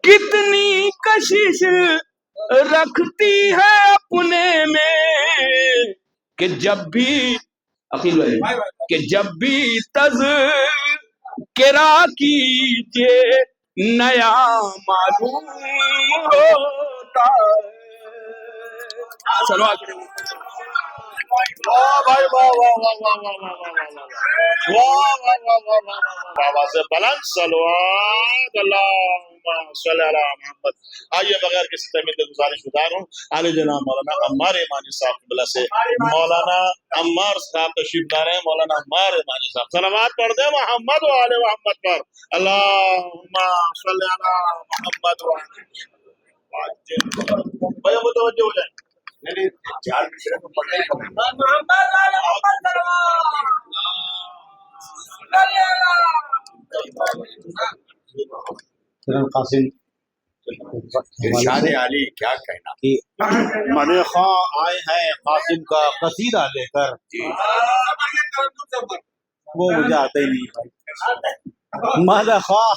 کتنی کشش رکھتی ہے اپنے میں کہ جب بھی عقیل بھائی کہ جب بھی تذکرہ کیجئے نیا معلوم ہوتا ہے. چلو آگے. واہ بھائی واہ واہ واہ واہ واہ واہ واہ واہ واہ واہ واہ بابا سے بلند صلوات اللہم صلی علی محمد. آئیے بغیر کسی تحمید کے گزارش گزار ہوں علی جناب مولانا عمار امانی صاحب قبلہ سے مولانا عمار صاحب تشریف لا رہے ہیں. مولانا عمار امانی صاحب صلوات پڑھ دیں محمد و آل محمد پر. اللہم صلی علی محمد و آل محمد. بھائی متوجہ ہو جائیں. چار مشرے کو پڑھنے کا قاسم ارشاد علی کیا کہنا کہ مدح خواں آئے ہیں قاسم کا قصیدہ لے کر. وہ مجھے آتا ہی نہیں بھائی. مدح خواں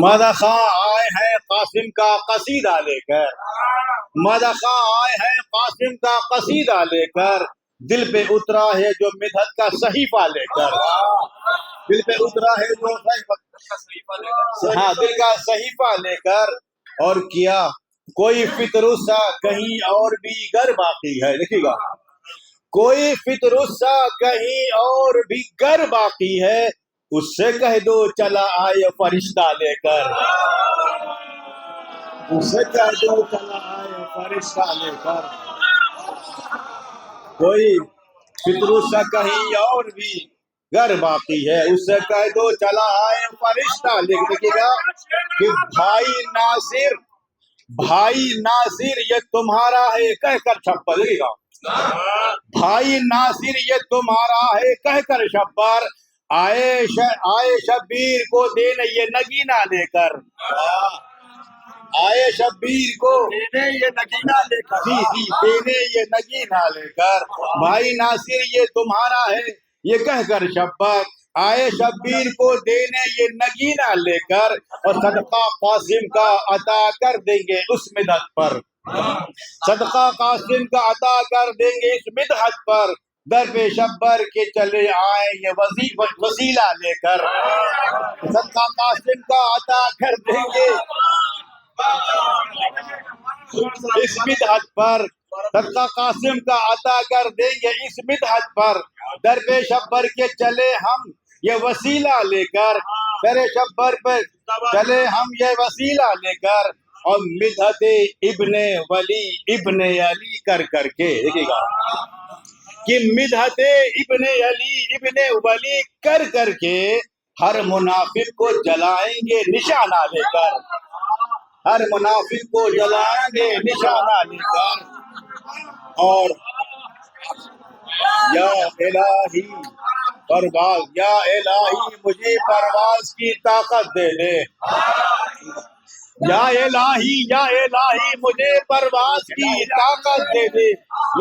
مدح خواں آئے ہیں قاسم کا قصیدہ لے کر. مدح خواں آئے ہیں قاسم کا قصیدہ لے کر. دل پہ اترا ہے جو مدحت کا صحیفہ لے کر. دل پہ اترا ہے جو ہاں دل کا صحیفہ لے کر. اور کیا کوئی فطرسا کہیں اور بھی گر باقی ہے. دیکھیے گا کوئی فطرسا کہیں اور بھی گر باقی ہے اس سے کہہ دو چلا آئے فرشتہ لے کر. اس سے کہہ دو چلا آئے فرشتہ لے کر. کوئی فطرسا کہیں اور بھی گر باقی ہے اس سے کہہ دو چلا آئے فرشتہ لے کر. دیکھیے گا کہ بھائی ناصر یہ تمہارا ہے کہہ کر چھپر. دیکھیے گا بھائی ناصر یہ تمہارا ہے کہہ کر چھپر آئے شبیر کو دینے یہ نگینہ لے کر. آئے شبیر کو دینے یہ نگینہ لے کر. جی جی دینے یہ نگینہ لے کر. بھائی ناصر یہ تمہارا ہے یہ کہہ کر شبیر آئے شبیر کو دینے یہ نگینہ لے کر. اور صدقہ قاسم کا عطا کر دیں گے اس مدحت پر. صدقہ قاسم کا عطا کر دیں گے اس مدحت پر. در پہ شبر کے چلے آئیں یہ وسیلہ لے کر. صدقہ قاسم کا عطا کر دیں گے اس مدحت پر. صدقہ قاسم کا عطا کر دیں گے اس مدحت پر. در پہ شبر کے چلے ہم یہ وسیلہ لے کر. در شبر پہ چلے ہم یہ وسیلہ لے کر. اور مدحت ابن ولی ابن علی کر کر کے. دیکھیے گا کہ مدحت ابن علی ابن ولی کر کر کے ہر منافق کو جلائیں گے نشانہ لے کر. ہر منافق کو جلائیں گے نشانہ لے کر. اور یا الہی پرواز یا الہی مجھے پرواز کی طاقت دے دے. یا الہی مجھے پرواز کی طاقت دے دے.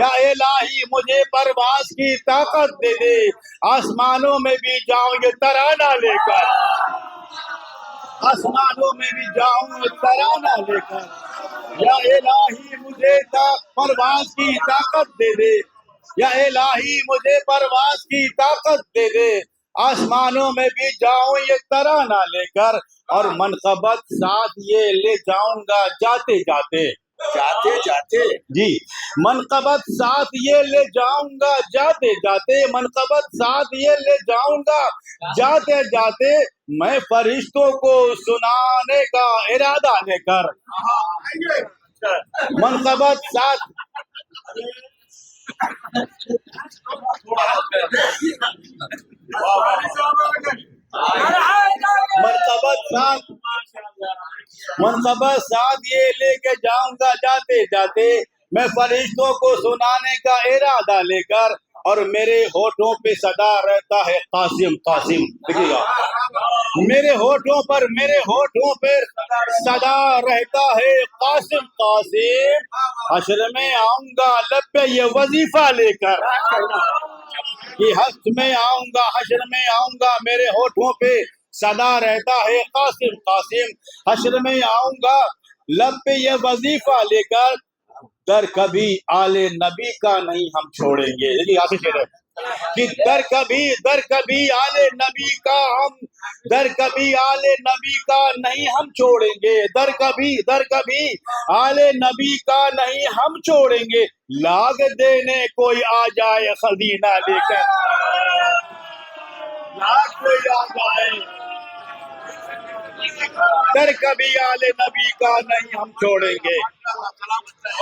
یا الہی مجھے پرواز کی طاقت دے دے. آسمانوں میں بھی جاؤں یہ ترانہ لے کر. آسمانوں میں بھی جاؤں یہ ترانہ لے کر. یا الہی مجھے پرواز کی طاقت دے دے. یا الہی مجھے پرواز کی طاقت دے دے. آسمانوں میں بھی جاؤں یہ ترانہ لے کر. اور منقبت ساتھ یہ لے جاؤں گا جاتے جاتے. جاتے جاتے جی منقبت ساتھ یہ لے جاؤں گا جاتے جاتے. منقبت ساتھ یہ لے جاؤں گا جاتے جاتے. میں فرشتوں کو سنانے کا ارادہ لے کر. منقبت ساتھ منقبت ساتھ یہ لے کے جاؤں گا جاتے جاتے. میں فرشتوں کو سنانے کا ارادہ لے کر. اور میرے ہونٹوں پہ صدا رہتا ہے قاسم قاسم. دیکھیے گا میرے ہونٹوں پہ صدا رہتا ہے قاسم قاسم. حشر میں آؤں گا لب پہ یہ وظیفہ لے کر. کہ हश्र में आऊंगा, हश्र में आऊंगा, मेरे होठों पे सदा रहता है कासिम कासिम। हश्र में आऊंगा, लब पे ये वजीफा लेकर, दर कभी आले नबी का नहीं हम छोड़ेंगे। देखिए यहाँ से शेर है कि दर कभी आले नबी का हम, दर कभी आले नबी का नहीं हम छोड़ेंगे, दर कभी आले नबी का नहीं हम छोड़ेंगे। लाग देने कोई आ जाए खजीना लेकर, लाग कोई आ जाए, दर कभी आले नबी का नहीं हम छोड़ेंगे,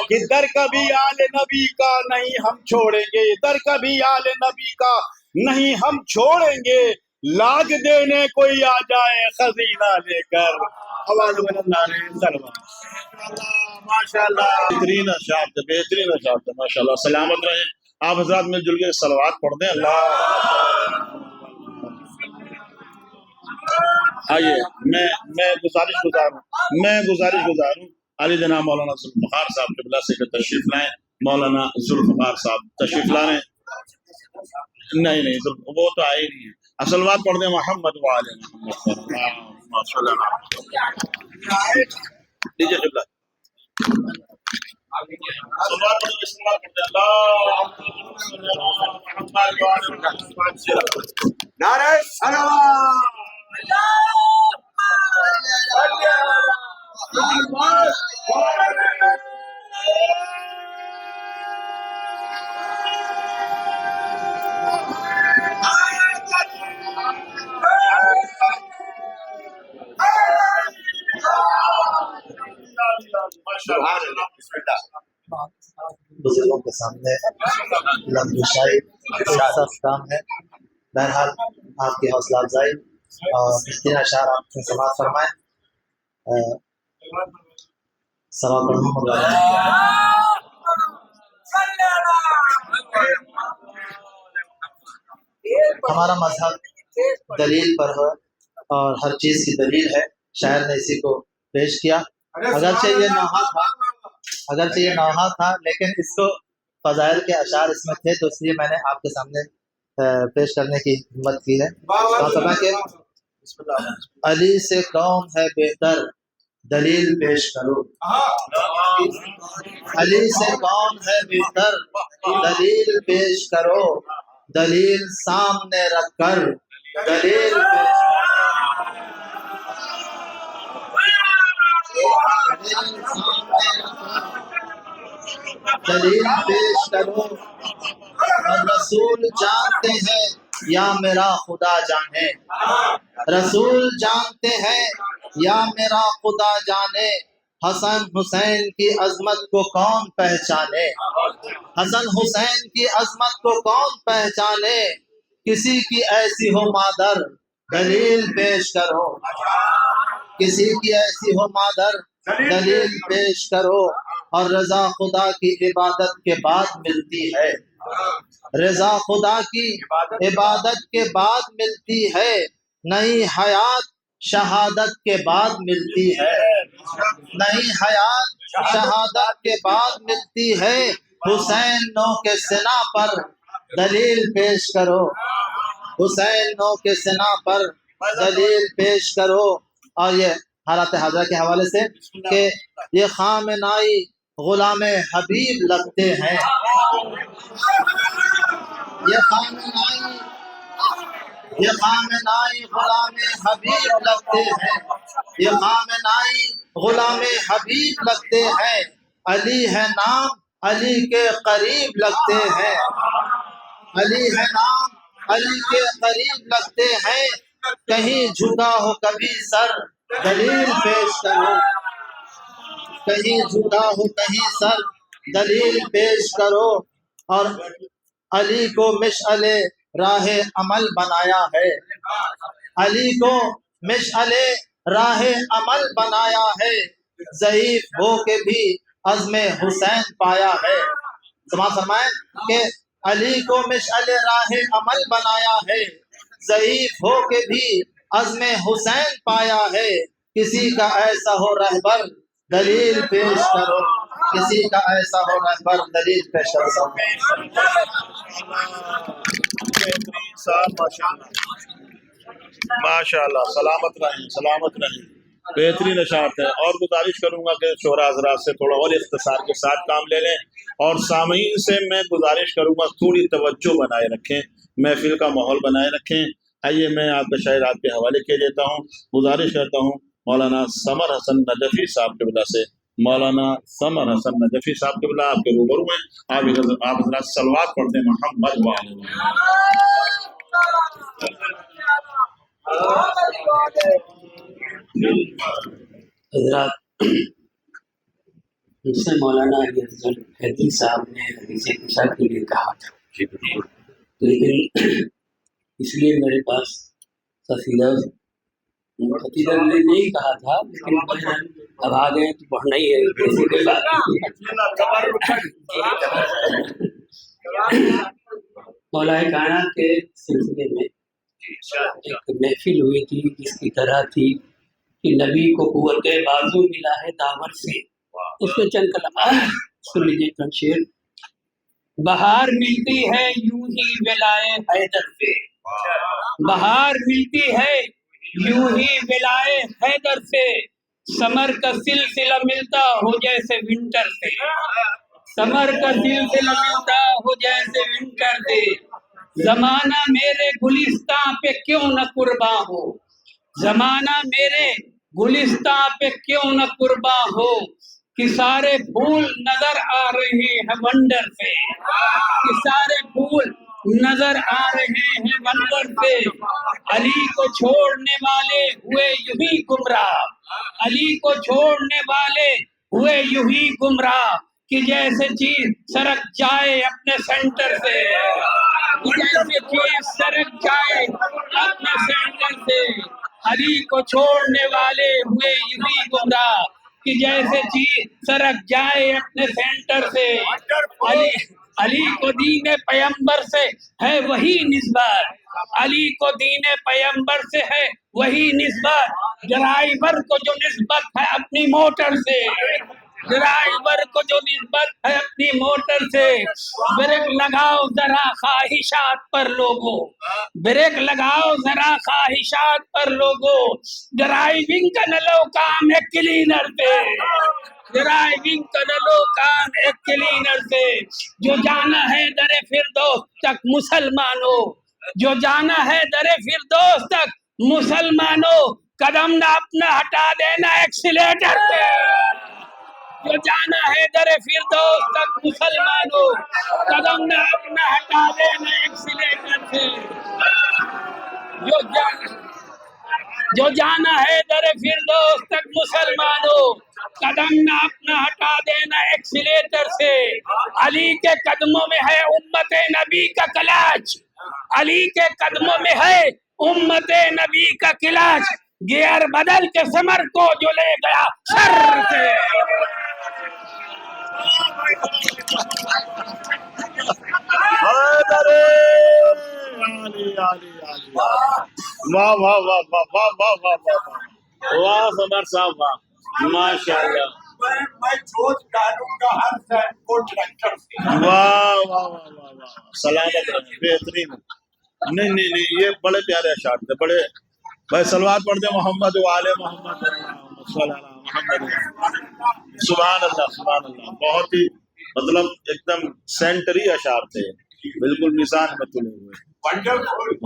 कि दर कभी आले नबी का नहीं हम छोड़ेंगे, दर कभी आले नबी का नहीं हम छोड़ेंगे। लाग देने कोई आ जाए खजीना लेकर। आवाज माशाल्लाह, बेहतरीन अशार थे, बेहतरीन अशार थे माशाल्लाह। सलामत रहे। आप हजरात मिलजुल के सलवात पढ़ दें। अल्लाह आइए, मैं गुजारिश गुजारूं अली जनाब मौलाना जुल्फ़िकार साहब क़िबला से तशरीफ लाएं। मौलाना जुल्फ़िकार साहब तशरीफ लाएं। नहीं वो तो आए नहीं है। असल बात पढ़ दें मोहम्मद वाले लीजिए क़िबला नारे सलावत। बुजुर्गों के सामने लफ्ज़ सख्त काम है। बहरहाल आपकी हौसला अफजाई और बेहतरीन अशार आपसे समाअत फरमाएं। हमारा मजहब दलील पर है और हर चीज़ की दलील है। शायर ने इसी को पेश किया। अगरचे ये नौहा था लेकिन इसको फजाइल के अशार इसमें थे, तो इसलिए मैंने आपके सामने पेश करने की हिम्मत की है। अली से कौन है बेहतर, दलील पेश करो। अली से कौन है बेहतर, दलील पेश करो। दलील सामने रखकर दलील पेश दलील पेश करो। और रसूल जानते हैं या मेरा खुदा जाने, रसूल जानते हैं या मेरा खुदा जाने। हसन हुसैन की अजमत को कौन पहचाने, हसन हुसैन की अजमत को कौन पहचाने। किसी की ऐसी हो मादर, दलील पेश करो। किसी की ऐसी हो मादर, दलील पेश करो। और रजा खुदा की इबादत के बाद मिलती है, रजा खुदा की इबादत के बाद मिलती है। नई हयात शहादत के बाद मिलती है, नई हयात शहादत के बाद मिलती है। हुसैनों के सिना पर दलील पेश करो, हुसैनों के सिना पर दलील पेश करो। और ये हालात हाजरा के हवाले से कि ये खामनाई गुलाम हबीब लगते हैं, ये खामनाई गुलाम हबीब लगते हैं, ये खामनाई गुलाम हबीब लगते हैं। अली है नाम, अली के करीब लगते हैं, अली है नाम, अली के करीब लगते हैं। कहीं झुका हो कभी सर, दलील पेश करो। कहीं झुका हो कहीं सर, दलील पेश करो। और अली को मिशअले राह अमल बनाया है, अली को मिशअले राह अमल बनाया है। ज़ईफ हो के भी अज़्मे हुसैन पाया है। समाअत फरमाएं कि अली को मिशअले राह अमल बनाया है। ज़ईफ हो के भी अज़्मे हुसैन पाया है। किसी का ऐसा हो रहबर, दलील पेश करो। किसी का ऐसा होने पर दलील पेश करता हूँ। बेहतरीन साहब, माशाल्लाह, सलामत रहें। बेहतरीन अशात है। और गुजारिश करूंगा कि शोरा हजरात से थोड़ा और इख्तिसार के साथ काम ले लें, और सामीन से मैं गुजारिश करूंगा थोड़ी तवज्जो बनाए रखें, महफिल का माहौल बनाए रखें। आइए मैं आपके शायर आपके हवाले किए देता हूँ। गुजारिश करता हूँ मौलाना समर हसन नजफी साहब के बिला से। मौलाना समर हसन नजफी साहब के बिला आपके रूबरू में आप हजरात सलवात पढ़ते हैं मोहम्मद वाले। हजरात, मुझसे मौलाना अली अफजल हैदरी साहब ने हदीस कुशा के लिए कहा था, लेकिन इसलिए मेरे पास कसीदा ने नहीं कहा था, लेकिन अब आ गए तो पढ़ना ही है। मौलाए कायनात के सिलसिले में एक महफिल हुई थी जिसकी तरह थी कि नबी को कुव्वत बाजू मिला है दावर से। उसमें चंद कलम सुन लीजिए। चंद शेर। बहार मिलती है यूं ही विलाए हैदर से, बहार मिलती है यूं ही विलाए हैदर से, समर का सिलसिला मिलता हो जैसे विंटर से, समर का सिलसिला मिलता हो जैसे विंटर से। जमाना मेरे गुलिस्तां पे क्यों न कुर्बा हो, जमाना मेरे गुलिस्तां पे क्यों न कुर्बा हो, कि सारे फूल नजर आ रहे हैं वंडर से, कि सारे फूल नजर आ रहे हैं वंडर से। अली को छोड़ने वाले हुए यूं ही गुमराह, अली को छोड़ने वाले हुए यूं ही गुमराह, कि जैसे चीज सरक जाए अपने सेंटर से, कि जैसे चीज सरक जाए अपने सेंटर से। अली को छोड़ने वाले हुए यूं ही गुमराह, कि जैसे चीज सरक जाए अपने सेंटर से। अली को दीने पैगंबर से है वही निस्बत, अली को दीने पैगंबर से है वही निस्बत। ड्राइवर को जो निस्बत है अपनी मोटर से, ड्राइवर को जो निस्बत है अपनी मोटर से। ब्रेक लगाओ जरा ख्वाहिशात पर लोगों, ब्रेक लगाओ जरा ख्वाहिशात पर लोगों। ड्राइविंग का न लो काम है क्लीनर पे, ड्राइविंग का न लो काम है क्लीनर से। जो जाना है दरे फिरदौस तक मुसलमानों, जो जाना है दरे फिरदौस तक मुसलमानों, कदम ना अपना हटा देना एक्सीलेटर से। जो जाना है दरे फिरदौस तक मुसलमानों, कदम ना अपना हटा देना एक्सीलेटर से। जो जाना है दरे फिरदौस तक मुसलमानों, कदम ना अपना हटा देना एक्सीलेटर से। अली के कदमों में है उम्मत नबी का क्लच, अली के कदमों में है उम्मत नबी का क्लच। गियर बदल के समर को जो ले गया सर से। वाह वाह वाह वाह वाह वाह वाह वाह वाह समर साहब, वाह माशाल्लाह, मैं सोच डालूंगा हर सैन को ट्रैक्टर से। वाह वाह वाह वाह वाह, सलामत रहे, बेहतरीन। नहीं नहीं नहीं, ये बड़े प्यारे अशार थे, बड़े। भाई सलवात पढ़ दे मोहम्मद वाले मोहम्मद, सुभान अल्लाह सुभान अल्लाह। बहुत ही मतलब एकदम सेंटरी अशार थे, बिल्कुल मिजान में तुले हुए।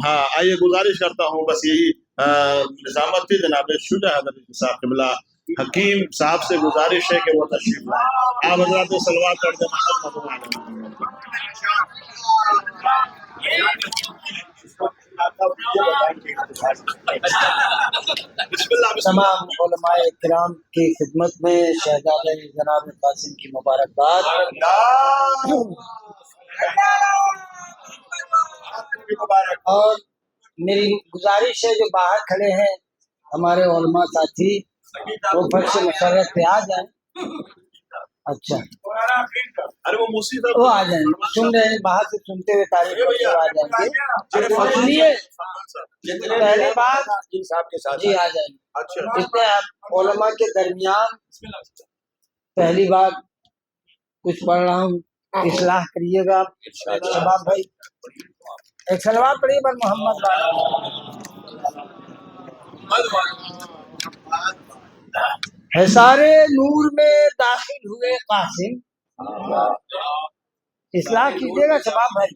हाँ, आइए गुजारिश करता हूँ, बस यही निजामत थी जनाब शुजा हज़रत साहब क़िबला हकीम साहब से गुजारिश है कि वो तशरीफ लाए। आप हज़रात सलवात पढ़ दे मोहम्मद वाले। तमाम उलमाए किराम की खिदमत में शहजादे जनाब कासिम की मुबारकबाद। और मेरी गुजारिश है जो बाहर खड़े हैं हमारे उलमा साथी, वो फर्श मशर्रत पे आ जाए। अच्छा, अरे वो मुसीबत, वो आ जाएंगे, सुन रहे हैं, बाहर से सुनते हुए तारीफ करते हुए आ जाएंगे। इसलिए पहली बात जी आ जाएंगे। अच्छा, इसमें उलमा के दरमियान पहली बात कुछ पढ़ रहा हूँ, इस्लाह करिएगा आप। शबाब भाई एक सलवार पढ़िए पर मोहम्मद है सारे नूर में दाखिल हुए कासिम। इस्लाह कीजिएगा शबाब भाई।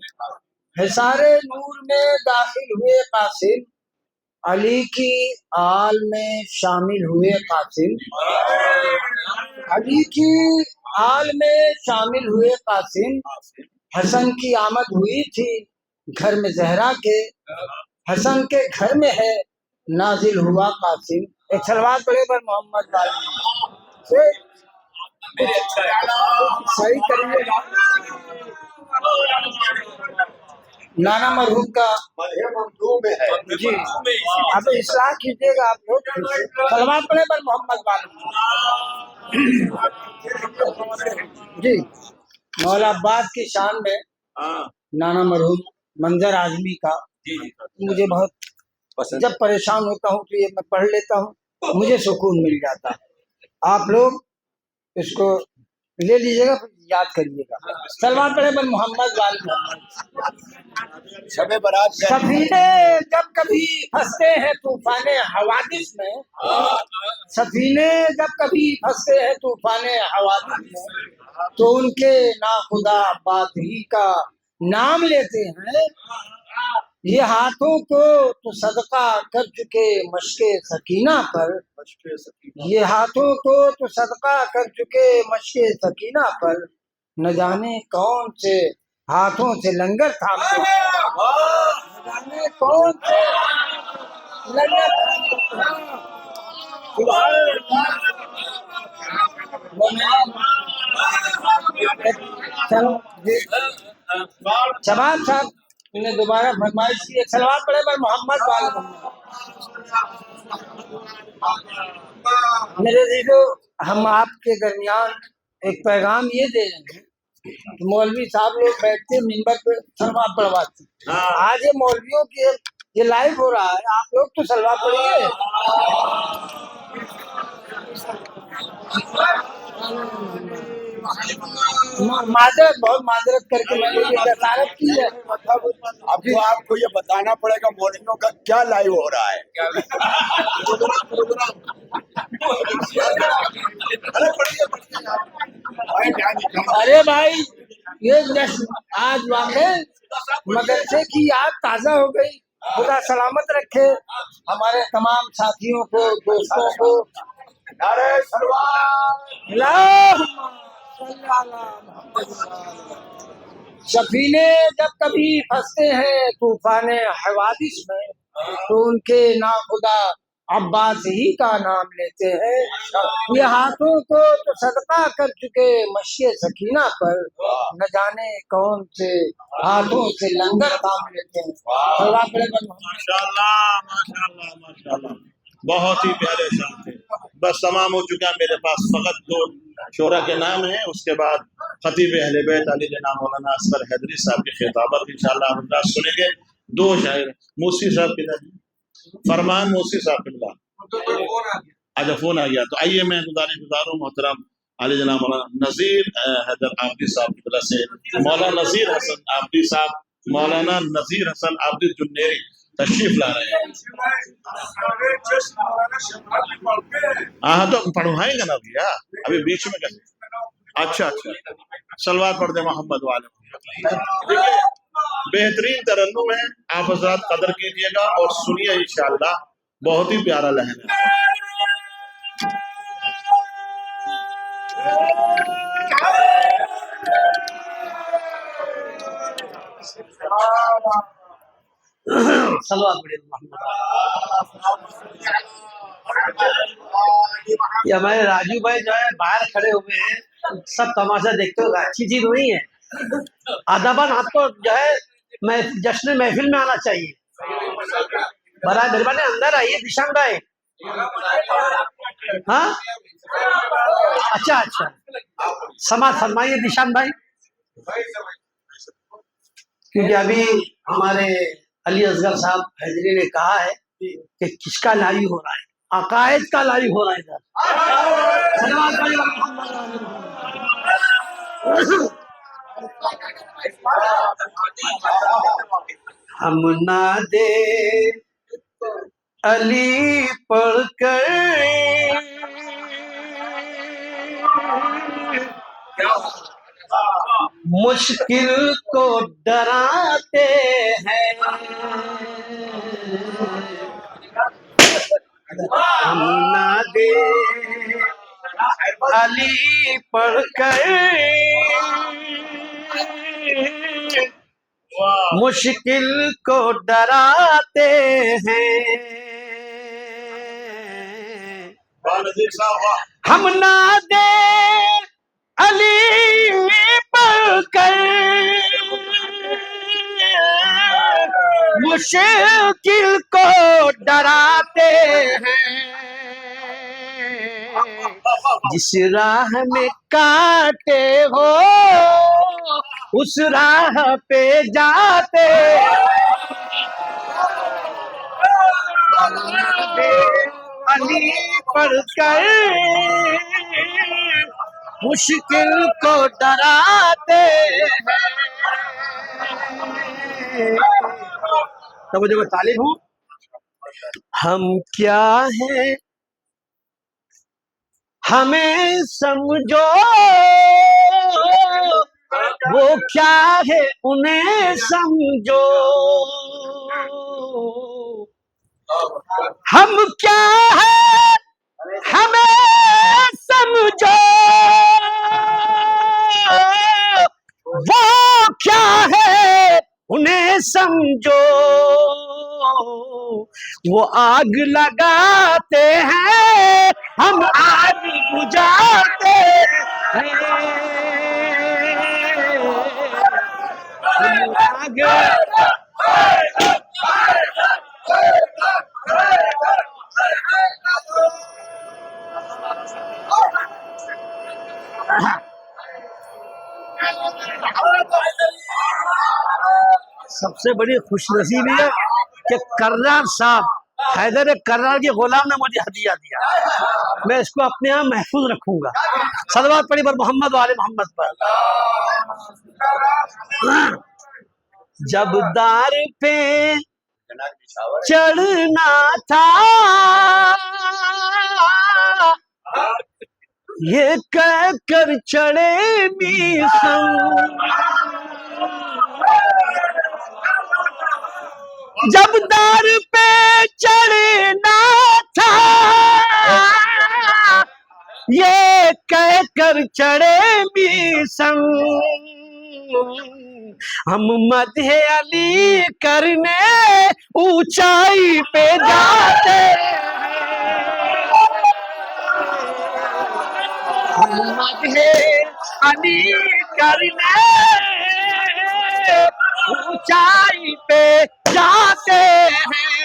है सारे नूर में दाखिल हुए कासिम, अली की आल में शामिल हुए कासिम। अली की आल में शामिल हुए कासिम, हसन की आमद हुई थी घर में जहरा के, हसन के घर में है नाजिल हुआ कासिम। एक सलवार पढ़े पर मोहम्मद वाली से सही करिएगा। नाना मरहूम का जी, अब इस्लाह कीजिएगा आप लोग। सलवार पढ़े पर मोहम्मद वाली जी। मौला अब्बास की शान में नाना मरहूम मंजर आजमी का मुझे बहुत पसंद, जब परेशान होता हूँ तो ये मैं पढ़ लेता हूँ, मुझे सुकून मिल जाता है। आप लोग इसको ले लीजिएगा, याद करिएगा। सलमान पढ़े पर मोहम्मद वाली। शबे बारात सफीने जब कभी फंसते हैं तूफाने हवादिस में, सफीने जब कभी फंसते हैं तूफाने हवादिस में, तो उनके नाखुदा बादही का नाम लेते हैं। ये हाथों को तो सदका कर चुके मशके सकीना पर, ये हाथों को तो सदका कर चुके मशके सकीना पर, न जाने कौन से हाथों से लंगर थामते हैं, न जाने कौन से लंगर शबाब साहब ने दोबारा फरमाइश की। एक सलवार पढ़े पर मोहम्मद वाले। मेरे दीदो, हम आपके दरमियान एक पैगाम ये दे रहे हैं कि मौलवी साहब लोग बैठते मिंबर पे सलवार पढ़वाते। आज ये मौलवियों की ये लाइव हो रहा है, आप लोग तो सलवार पढ़िए। माजरत, बहुत माजरत करके मैंने ये जसारत की है। अब आपको ये बताना पड़ेगा मौलवियों का क्या लाइव हो रहा है। अरे भाई ये जश्न आज वाक़ई मदरसे की याद ताज़ा हो गई। खुदा सलामत रखे हमारे तमाम साथियों को, दोस्तों को। अरे सफीने जब कभी फंसते हैं तूफाने हवादिस में, तो उनके नाखुदा अब्बास ही का नाम लेते हैं। ये हाथों को तो सदका कर चुके मशके सकीना पर, न जाने कौन से हाथों से लंगर काम लेते हैं। माशाल्लाह माशाल्लाह माशाल्लाह, बहुत ही प्यारे शान थे। बस तमाम हो चुका। मेरे पास फकत दो शोरा के नाम है, उसके बाद खतीब अहले बैत अली जनाब मौलाना असगर हैदरी साहब की खिताबत इंशाअल्लाह हम सुनेंगे। दो शायर मूसी साहब किधर, फरमान मूसी साहब किधर, अच्छा फोन आ गया। तो आइए मैं गुजारूं मोहतरम अली जनाब मौलाना नजीर हैदर आबदी साहब की तरफ से मौलाना नजीर हसन आबदी साहब, मौलाना नजीर हसन आबदी जुन्नेरी तशरीफ ला रहे हैं। हाँ तो पढ़वाएंगे ना भैया, अभी बीच में कर। अच्छा अच्छा, सलवार पढ़ दे मोहम्मद वाले। देखिए बेहतरीन तरन्नुम है, आप हज़रात कदर कीजिएगा और सुनिए इंशाअल्लाह, बहुत ही प्यारा लहन है। ये हमारे राजू भाई जो है बाहर खड़े हुए हैं, सब तमाशा देखते हो, अच्छी चीज नहीं है। अदबन आपको जो है मैं जश्न महफिल में आना चाहिए। बराए मेहरबानी अंदर आइए दिशान भाई। हाँ अच्छा अच्छा, समाज फरमाइए दिशान भाई, क्योंकि अभी हमारे अली असगर साहब हैदरी ने कहा है कि किसका लाइव हो रहा है, अकायद का लाइव हो रहा है इधर। ہم نادے علی پڑھ کر مشکل کو ڈراتے ہیں، ہم نادے علی پڑھ کر مشکل کو ڈراتے ہیں، ہم نادے علی پڑھ کر مشکل کو ڈراتے ہیں، جس راہ میں کاٹے ہو اس راہ پہ جاتے، علی پڑھ کر مشکل کو ڈراتے ہیں۔ توجہ طالب ہوں، ہم کیا ہیں ہمیں سمجھو، وہ کیا ہے انہیں سمجھو، ہم کیا ہے ہمیں سمجھو، وہ کیا ہے انہیں سمجھو، وہ آگ لگاتے ہیں ہم آگ بجھاتے ہیں، ہم آگ سب سے بڑی خوش نصیبی ہے کہ کرار صاحب حیدر کرار کے غلام نے مجھے ہدیہ دیا، میں اس کو اپنے یہاں محفوظ رکھوں گا۔ صلوات پڑھی پر محمد و آل محمد پر۔ جب دار پہ چڑھنا تھا یہ کہہ کر چڑھے میسم، جب دار پہ چڑھنا تھا یہ کہہ کر چڑھے میسم، ہم مدح علی کرنے اونچائی پہ جاتے ہیں، ہم مدح علی کرنے اونچائی پہ جاتے ہیں۔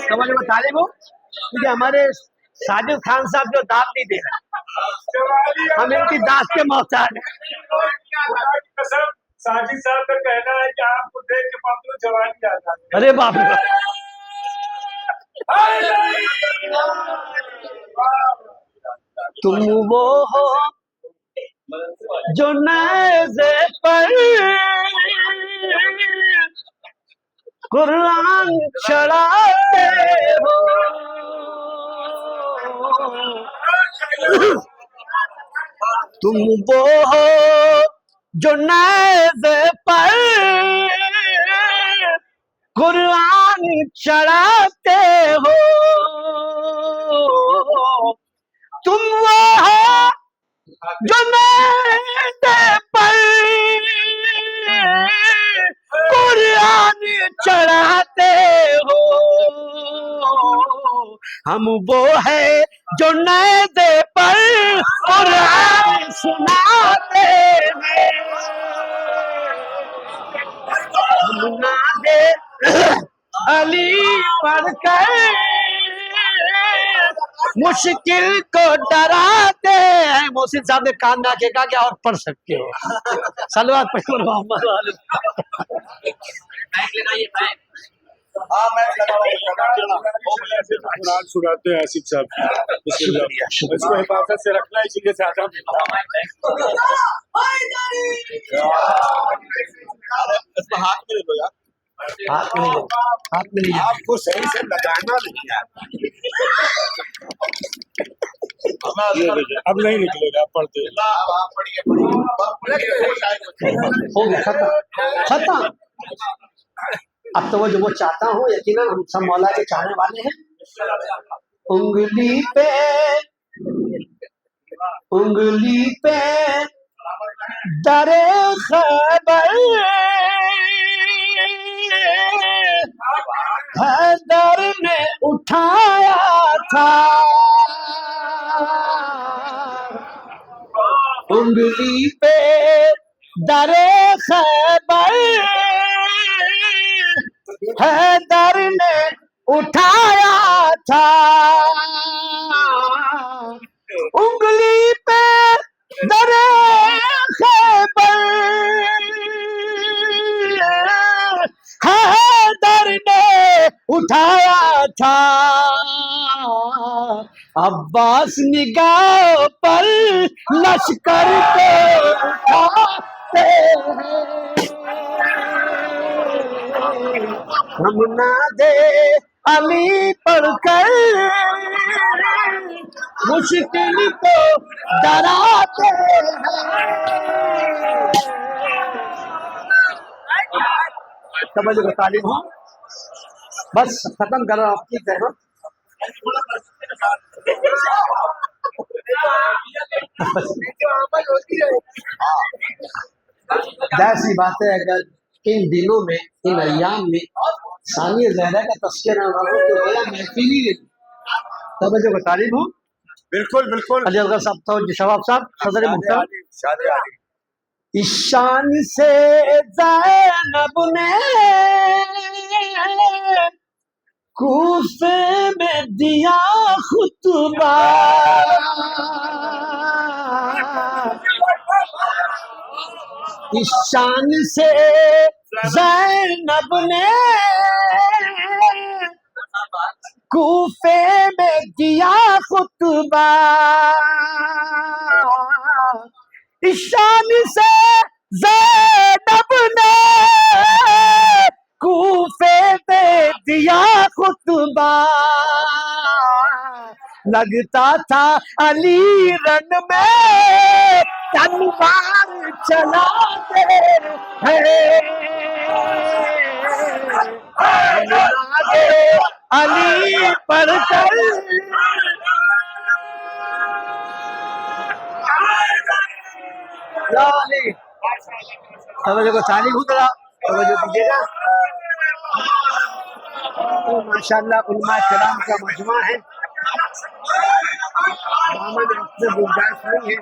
سمجھ میں طالب ہو، کیونکہ ہمارے ساجد خان صاحب جو داد نہیں دے رہے، ہم ان کی داد کے محتاج ہیں۔ ساجد صاحب کا کہنا ہے کہ آپ کو دیکھ کے پابلو جوانی آ جاتی ہے۔ ارے باپ رے، تم وہ ہو جو نیزے پر قرآن چڑھاتے ہو، تم وہ ہو جو نیزے پر قرآن چڑھاتے ہو، تم وہ ہو جو نیزے پر قرآن چڑھاتے ہو، ہم وہ ہے جو نیزے پر قرآن سناتے ہیں، ہم نادے علی پڑھ کر मुश्किल को डराते हैं। मोहसिन साहब ने कान में आके कहा कि और पढ़ सकते हो। सलवात पढ़ो मोहम्मद वाले। कुरान सुनाते हैं आसिफ साहब। इसको हिफाजत से रखना, इसी के साथ हम इसमें हाथ में ले लो यार। हाथ में नहीं आपको सही से लगाना नहीं है। अब नहीं निकलेगा, आप पढ़ते हो गया, खत्म। अब तो वो जो वो चाहता हूँ, यकीनन हम सब मौला के चाहने वाले हैं। उंगली पे दरे खैबर हैदर ने उठाया था। उंगली पे दरे खैबर हैदर ने उठाया था। उंगली पे दरे खैबर हैदर ने उठाया था। अब्बास निगाह पर लश्कर को उठाते हैं। हम नादे अली पढ़कर मुश्किल को डराते हैं। समझ लो तालीम हो, बस खत्म करो आपकी तरह। ऐसी बात है, अगर इन दिनों में, इन अय्याम में सानिया ज़हरा का तस्करा ना हो तो गोया महफिल ही नहीं। समझ लो तालीम हो। बिल्कुल बिल्कुल। अली असगर साहब, तो शवाब साहब, सदर मुहतरम, ईशान से ज़ैनब ने कूफे में दिया खुतबा। ईशान से ज़ैनब ने कूफे में दिया खुतबा। ईशान से ज़ैनब ने कूफे में दिया खुतबा। लगता था अली रन में तलवार चलाते हैं। अली पढ़कर को तारीफ उतरा दीजिएगा। तो माशाअल्लाह उलमा किराम का मजमा है, दामन में गुंजाइश नहीं है।